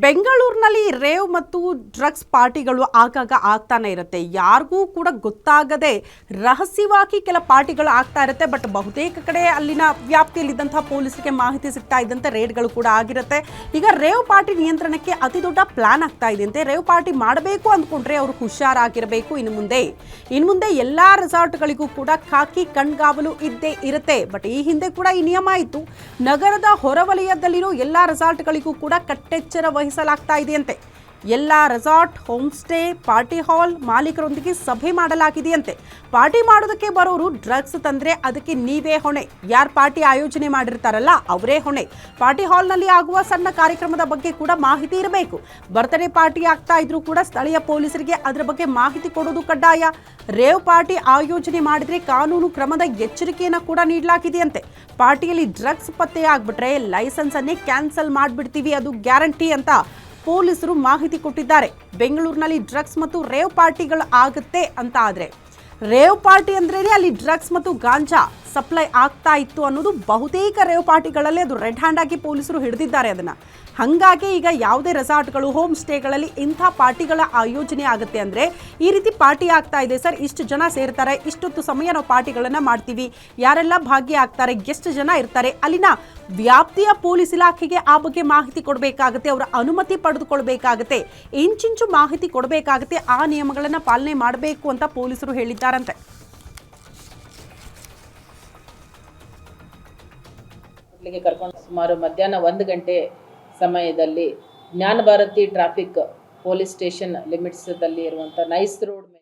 ಬೆಂಗಳೂರಿನಲ್ಲಿ ರೇವ್ ಮತ್ತು ಡ್ರಗ್ಸ್ ಪಾರ್ಟಿಗಳು ಆಗಾಗ ಆಗ್ತಾನೆ ಇರುತ್ತೆ. ಯಾರಿಗೂ ಕೂಡ ಗೊತ್ತಾಗದೆ ರಹಸ್ಯವಾಗಿ ಕೆಲ ಪಾರ್ಟಿಗಳು ಆಗ್ತಾ ಇರುತ್ತೆ. ಬಟ್ ಬಹುತೇಕ ಕಡೆ ಅಲ್ಲಿನ ವ್ಯಾಪ್ತಿಯಲ್ಲಿದ್ದಂತಹ ಪೊಲೀಸರಿಗೆ ಮಾಹಿತಿ ಸಿಗ್ತಾ ಇದ್ದಂತೆ ರೇಡ್ಗಳು ಕೂಡ ಆಗಿರುತ್ತೆ. ಈಗ ರೇವ್ ಪಾರ್ಟಿ ನಿಯಂತ್ರಣಕ್ಕೆ ಅತಿ ದೊಡ್ಡ ಪ್ಲಾನ್ ಆಗ್ತಾ ಇದೆಯಂತೆ. ರೇವ್ ಪಾರ್ಟಿ ಮಾಡಬೇಕು ಅಂದ್ಕೊಂಡ್ರೆ ಅವರು ಹುಷಾರಾಗಿರಬೇಕು. ಇನ್ನು ಮುಂದೆ ಎಲ್ಲಾ ರೆಸಾರ್ಟ್ಗಳಿಗೂ ಕೂಡ ಖಾಕಿ ಕಣ್ಗಾವಲು ಇದ್ದೇ ಇರುತ್ತೆ. ಬಟ್ ಈ ಹಿಂದೆ ಕೂಡ ಈ ನಿಯಮ ಇತ್ತು. ನಗರದ ಹೊರವಲಯದಲ್ಲಿರೋ ಎಲ್ಲಾ ರೆಸಾರ್ಟ್ಗಳಿಗೂ ಕೂಡ ಕಟ್ಟೆಚ್ಚರ ವಹಿಸಲಾಗ್ತಾ ಇದೆಯಂತೆ. ಎಲ್ಲ resort, home stay, party hall ಮಾಲೀಕರೊಂದಿಗೆ ಸಭೆ ಮಾಡಲಾಗಿದೆಯಂತೆ. ಪಾರ್ಟಿ ಮಾಡೋದಕ್ಕೆ ಬರೋರು ಡ್ರಗ್ಸ್ ತಂದ್ರೆ ಅದಕ್ಕೆ ನೀವೇ ಹೊಣೆ. ಯಾರು ಪಾರ್ಟಿ ಆಯೋಜನೆ ಮಾಡಿರ್ತಾರಲ್ಲ ಅವರೇ ಹೊಣೆ. ಪಾರ್ಟಿ ಹಾಲ್ನಲ್ಲಿ ಆಗುವ ಸಣ್ಣ ಕಾರ್ಯಕ್ರಮದ ಬಗ್ಗೆ ಕೂಡ ಮಾಹಿತಿ ಇರಬೇಕು. ಬರ್ತ್ಡೇ ಪಾರ್ಟಿ ಆಗ್ತಾ ಇದ್ರೂ ಕೂಡ ಸ್ಥಳೀಯ ಪೊಲೀಸರಿಗೆ ಅದರ ಬಗ್ಗೆ ಮಾಹಿತಿ ಕೊಡೋದು ಕಡ್ಡಾಯ. ರೇವ್ ಪಾರ್ಟಿ ಆಯೋಜನೆ ಮಾಡಿದ್ರೆ ಕಾನೂನು ಕ್ರಮದ ಎಚ್ಚರಿಕೆಯನ್ನು ಕೂಡ ನೀಡಲಾಗಿದೆಯಂತೆ. ಪಾರ್ಟಿಯಲ್ಲಿ ಡ್ರಗ್ಸ್ ಪತ್ತೆ ಆಗ್ಬಿಟ್ರೆ ಲೈಸೆನ್ಸ್ ಅನ್ನೇ ಕ್ಯಾನ್ಸಲ್ ಮಾಡಿಬಿಡ್ತೀವಿ, ಅದು ಗ್ಯಾರಂಟಿ ಅಂತ ಪೊಲೀಸರು ಮಾಹಿತಿ ಕೊಟ್ಟಿದ್ದಾರೆ. ಬೆಂಗಳೂರಿನಲ್ಲಿ ಡ್ರಗ್ಸ್ ಮತ್ತು ರೇವ್ ಪಾರ್ಟಿಗಳು ಆಗುತ್ತೆ ಅಂತ ಆದರೆ ರೇವ್ ಪಾರ್ಟಿ ಅಂದ್ರೇನೆ ಅಲ್ಲಿ ಡ್ರಗ್ಸ್ ಮತ್ತು ಗಾಂಜಾ ಸಪ್ಲೈ ಆಗ್ತಾ ಇತ್ತು ಅನ್ನೋದು ಬಹುತೇಕ ರೇವ್ ಪಾರ್ಟಿಗಳಲ್ಲಿ ಅದು ರೆಡ್ ಹ್ಯಾಂಡ್ ಆಗಿ ಪೊಲೀಸರು ಹಿಡಿದಿದ್ದಾರೆ ಅದನ್ನ. ಹಾಗಾಗಿ ಈಗ ಯಾವುದೇ ರೆಸಾರ್ಟ್ಗಳು, ಹೋಮ್ ಸ್ಟೇಗಳಲ್ಲಿ ಇಂಥ ಪಾರ್ಟಿಗಳ ಆಯೋಜನೆ ಆಗುತ್ತೆ ಅಂದರೆ ಈ ರೀತಿ ಪಾರ್ಟಿ ಆಗ್ತಾ ಇದೆ ಸರ್, ಇಷ್ಟು ಜನ ಸೇರ್ತಾರೆ, ಇಷ್ಟೊತ್ತು ಸಮಯ ನಾವು ಪಾರ್ಟಿಗಳನ್ನು ಮಾಡ್ತೀವಿ, ಯಾರೆಲ್ಲ ಭಾಗಿಯಾಗ್ತಾರೆ, ಎಷ್ಟು ಜನ ಇರ್ತಾರೆ, ಅಲ್ಲಿನ ವ್ಯಾಪ್ತಿಯ ಪೊಲೀಸ್ ಇಲಾಖೆಗೆ ಆ ಬಗ್ಗೆ ಮಾಹಿತಿ ಕೊಡಬೇಕಾಗುತ್ತೆ, ಅವರ ಅನುಮತಿ ಪಡೆದುಕೊಳ್ಬೇಕಾಗುತ್ತೆ, ಇಂಚಿಂಚು ಮಾಹಿತಿ ಕೊಡಬೇಕಾಗುತ್ತೆ. ಆ ನಿಯಮಗಳನ್ನು ಪಾಲನೆ ಮಾಡಬೇಕು ಅಂತ ಪೊಲೀಸರು ಹೇಳಿದ್ದಾರಂತೆ. ಕರ್ಕೊಂಡು ಸುಮಾರು ಮಧ್ಯಾಹ್ನ 1 ಗಂಟೆ ಸಮಯದಲ್ಲಿ ಜ್ಞಾನ ಭಾರತಿ ಟ್ರಾಫಿಕ್ ಪೊಲೀಸ್ ಸ್ಟೇಷನ್ ಲಿಮಿಟ್ಸ್ದಲ್ಲಿ ಇರುವಂಥ ನೈಸ್ ರೋಡ್ ಮೇಲೆ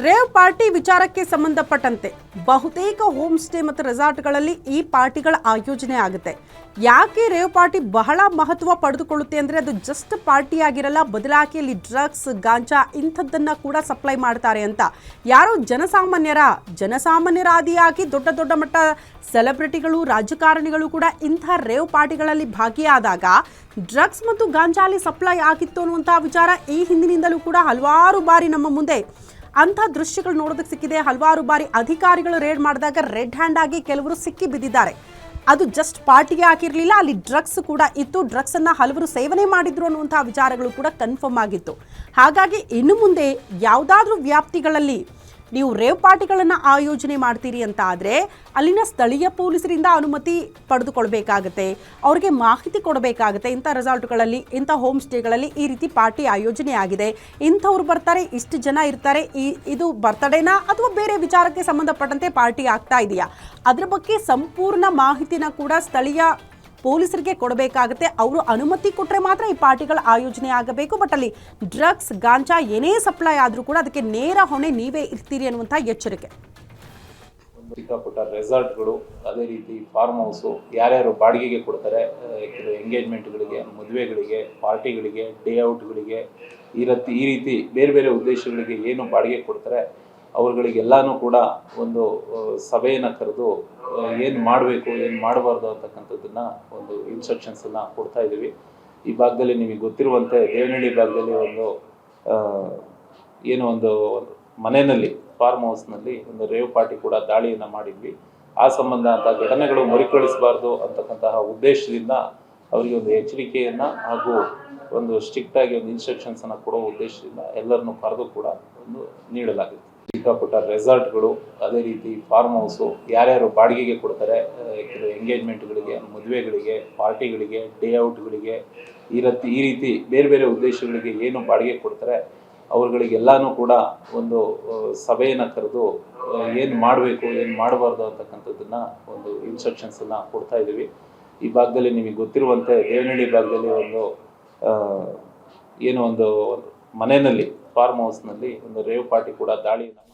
ರೇವ್ ಪಾರ್ಟಿ ವಿಚಾರಕ್ಕೆ ಸಂಬಂಧಪಟ್ಟಂತೆ ಬಹುತೇಕ ಹೋಮ್ ಸ್ಟೇ ಮತ್ತು ರೆಸಾರ್ಟ್ಗಳಲ್ಲಿ ಈ ಪಾರ್ಟಿಗಳ ಆಯೋಜನೆ ಆಗುತ್ತೆ. ಯಾಕೆ ರೇವ್ ಪಾರ್ಟಿ ಬಹಳ ಮಹತ್ವ ಪಡೆದುಕೊಳ್ಳುತ್ತೆ ಅಂದರೆ ಅದು ಜಸ್ಟ್ ಪಾರ್ಟಿ ಆಗಿರಲ್ಲ, ಬದಲಾಗಿ ಅಲ್ಲಿ ಡ್ರಗ್ಸ್, ಗಾಂಜಾ ಇಂಥದ್ದನ್ನು ಕೂಡ ಸಪ್ಲೈ ಮಾಡ್ತಾರೆ ಅಂತ. ಯಾರೋ ಜನಸಾಮಾನ್ಯರ ಆದಿಯಾಗಿ ದೊಡ್ಡ ದೊಡ್ಡ ಮಟ್ಟ ಸೆಲೆಬ್ರಿಟಿಗಳು, ರಾಜಕಾರಣಿಗಳು ಕೂಡ ಇಂಥ ರೇವ್ ಪಾರ್ಟಿಗಳಲ್ಲಿ ಭಾಗಿಯಾದಾಗ ಡ್ರಗ್ಸ್ ಮತ್ತು ಗಾಂಜಾ ಅಲ್ಲಿ ಸಪ್ಲೈ ಆಗಿತ್ತು ಅನ್ನುವಂಥ ವಿಚಾರ ಈ ಹಿಂದಿನಿಂದಲೂ ಕೂಡ ಹಲವಾರು ಬಾರಿ ನಮ್ಮ ಮುಂದೆ ಅಂಥ ದೃಶ್ಯಗಳು ನೋಡೋದಕ್ಕೆ ಸಿಕ್ಕಿದೆ. ಹಲವಾರು ಬಾರಿ ಅಧಿಕಾರಿಗಳು ರೇಡ್ ಮಾಡಿದಾಗ ರೆಡ್ ಹ್ಯಾಂಡ್ ಆಗಿ ಕೆಲವರು ಸಿಕ್ಕಿ ಬಿದ್ದಿದ್ದಾರೆ. ಅದು ಜಸ್ಟ್ ಪಾರ್ಟಿಗೆ ಆಗಿರಲಿಲ್ಲ, ಅಲ್ಲಿ ಡ್ರಗ್ಸ್ ಕೂಡ ಇತ್ತು, ಡ್ರಗ್ಸನ್ನು ಹಲವರು ಸೇವನೆ ಮಾಡಿದ್ರು ಅನ್ನುವಂಥ ವಿಚಾರಗಳು ಕೂಡ ಕನ್ಫರ್ಮ್ ಆಗಿತ್ತು. ಹಾಗಾಗಿ ಇನ್ನು ಮುಂದೆ ಯಾವುದಾದ್ರೂ ವ್ಯಾಪ್ತಿಗಳಲ್ಲಿ ನೀವು ರೇವ್ ಪಾರ್ಟಿಗಳನ್ನು ಆಯೋಜನೆ ಮಾಡ್ತೀರಿ ಅಂತ ಆದರೆ ಅಲ್ಲಿನ ಸ್ಥಳೀಯ ಪೊಲೀಸರಿಂದ ಅನುಮತಿ ಪಡೆದುಕೊಳ್ಬೇಕಾಗತ್ತೆ, ಅವರಿಗೆ ಮಾಹಿತಿ ಕೊಡಬೇಕಾಗುತ್ತೆ. ಇಂಥ ರೆಸಾರ್ಟ್ಗಳಲ್ಲಿ, ಇಂಥ ಹೋಮ್ ಸ್ಟೇಗಳಲ್ಲಿ ಈ ರೀತಿ ಪಾರ್ಟಿ ಆಯೋಜನೆ ಆಗಿದೆ, ಇಂಥವ್ರು ಬರ್ತಾರೆ, ಇಷ್ಟು ಜನ ಇರ್ತಾರೆ, ಇದು ಬರ್ತಡೇನಾ ಅಥವಾ ಬೇರೆ ವಿಚಾರಕ್ಕೆ ಸಂಬಂಧಪಟ್ಟಂತೆ ಪಾರ್ಟಿ ಆಗ್ತಾ ಇದೆಯಾ, ಅದರ ಬಗ್ಗೆ ಸಂಪೂರ್ಣ ಮಾಹಿತಿನ ಕೂಡ ಸ್ಥಳೀಯ ಪೊಲೀಸರಿಗೆ ಕೊಡಬೇಕಾಗುತ್ತೆ. ಅವರು ಅನುಮತಿ ಕೊಟ್ಟರೆ ಮಾತ್ರ ಈ ಪಾರ್ಟಿಗಳ ಆಯೋಜನೆ ಆಗಬೇಕು. ಬಟ್ ಅಲ್ಲಿ ಡ್ರಗ್ಸ್, ಗಾಂಜಾ ಏನೇ ಸಪ್ಲೈ ಆದರೂ ಕೂಡ ಅದಕ್ಕೆ ನೇರ ಹೊಣೆ ನೀವೇ ಇರ್ತೀರಿ ಅನ್ನುವಂಥ ಎಚ್ಚರಿಕೆ. ಚಿಕ್ಕಪುಟ್ಟ ರೆಸಾರ್ಟ್ಗಳು, ಅದೇ ರೀತಿ ಫಾರ್ಮ್ ಹೌಸು ಯಾರ್ಯಾರು ಬಾಡಿಗೆಗೆ ಕೊಡ್ತಾರೆ, ಎಂಗೇಜ್ಮೆಂಟ್ಗಳಿಗೆ, ಮದುವೆಗಳಿಗೆ, ಪಾರ್ಟಿಗಳಿಗೆ, ಡೇ ಔಟ್ಗಳಿಗೆ, ಈ ರೀತಿ ಬೇರೆ ಬೇರೆ ಉದ್ದೇಶಗಳಿಗೆ ಏನು ಬಾಡಿಗೆ ಕೊಡ್ತಾರೆ ಅವ್ರುಗಳಿಗೆಲ್ಲನೂ ಕೂಡ ಒಂದು ಸಭೆಯನ್ನು ಕರೆದು ಏನು ಮಾಡಬೇಕು, ಏನು ಮಾಡಬಾರ್ದು ಅಂತಕ್ಕಂಥದ್ದನ್ನು ಒಂದು ಇನ್ಸ್ಟ್ರಕ್ಷನ್ಸನ್ನು ಕೊಡ್ತಾ ಇದ್ದೀವಿ. ಈ ಭಾಗದಲ್ಲಿ ನಿಮಗೆ ಗೊತ್ತಿರುವಂತೆ ದೇವನಹಳ್ಳಿ ಭಾಗದಲ್ಲಿ ಒಂದು ಮನೆಯಲ್ಲಿ, ಫಾರ್ಮ್ ಹೌಸ್ನಲ್ಲಿ ಒಂದು ರೇವ್ ಪಾರ್ಟಿ ಕೂಡ ದಾಳಿಯನ್ನು ಮಾಡಿದ್ವಿ. ಆ ಸಂಬಂಧ ಅಂತ ಘಟನೆಗಳು ಮರುಕಳಿಸಬಾರ್ದು ಅಂತಕ್ಕಂತಹ ಉದ್ದೇಶದಿಂದ ಅವರಿಗೆ ಒಂದು ಎಚ್ಚರಿಕೆಯನ್ನು ಹಾಗೂ ಒಂದು ಸ್ಟ್ರಿಕ್ಟಾಗಿ ಒಂದು ಇನ್ಸ್ಟ್ರಕ್ಷನ್ಸನ್ನು ಕೊಡೋ ಉದ್ದೇಶದಿಂದ ಎಲ್ಲರನ್ನೂ ಕರೆದು ಕೂಡ ಒಂದು ನೀಡಲಾಗಿದೆ. ಚಿಕ್ಕಪುಟ್ಟ ರೆಸಾರ್ಟ್ಗಳು, ಅದೇ ರೀತಿ ಫಾರ್ಮ್ ಹೌಸು ಯಾರ್ಯಾರು ಬಾಡಿಗೆಗೆ ಕೊಡ್ತಾರೆ, ಎಂಗೇಜ್ಮೆಂಟ್ಗಳಿಗೆ, ಮದುವೆಗಳಿಗೆ, ಪಾರ್ಟಿಗಳಿಗೆ, ಡೇ ಔಟ್ಗಳಿಗೆ, ಈ ರೀತಿ ಬೇರೆ ಬೇರೆ ಉದ್ದೇಶಗಳಿಗೆ ಏನು ಬಾಡಿಗೆ ಕೊಡ್ತಾರೆ ಅವ್ರುಗಳಿಗೆಲ್ಲನೂ ಕೂಡ ಒಂದು ಸಭೆಯನ್ನು ಕರೆದು ಏನು ಮಾಡಬೇಕು, ಏನು ಮಾಡಬಾರ್ದು ಅಂತಕ್ಕಂಥದ್ದನ್ನು ಒಂದು ಇನ್ಸ್ಟ್ರಕ್ಷನ್ಸನ್ನು ಕೊಡ್ತಾ ಇದ್ದೀವಿ. ಈ ಭಾಗದಲ್ಲಿ ನಿಮಗೆ ಗೊತ್ತಿರುವಂತೆ ದೇವನಹಳ್ಳಿ ಭಾಗದಲ್ಲಿ ಒಂದು ಮನೆಯಲ್ಲಿ, ಫಾರ್ಮ್ ಹೌಸ್ನಲ್ಲಿ ಒಂದು ರೇವ್ ಪಾರ್ಟಿ ಕೂಡ ದಾಳಿಯನ್ನು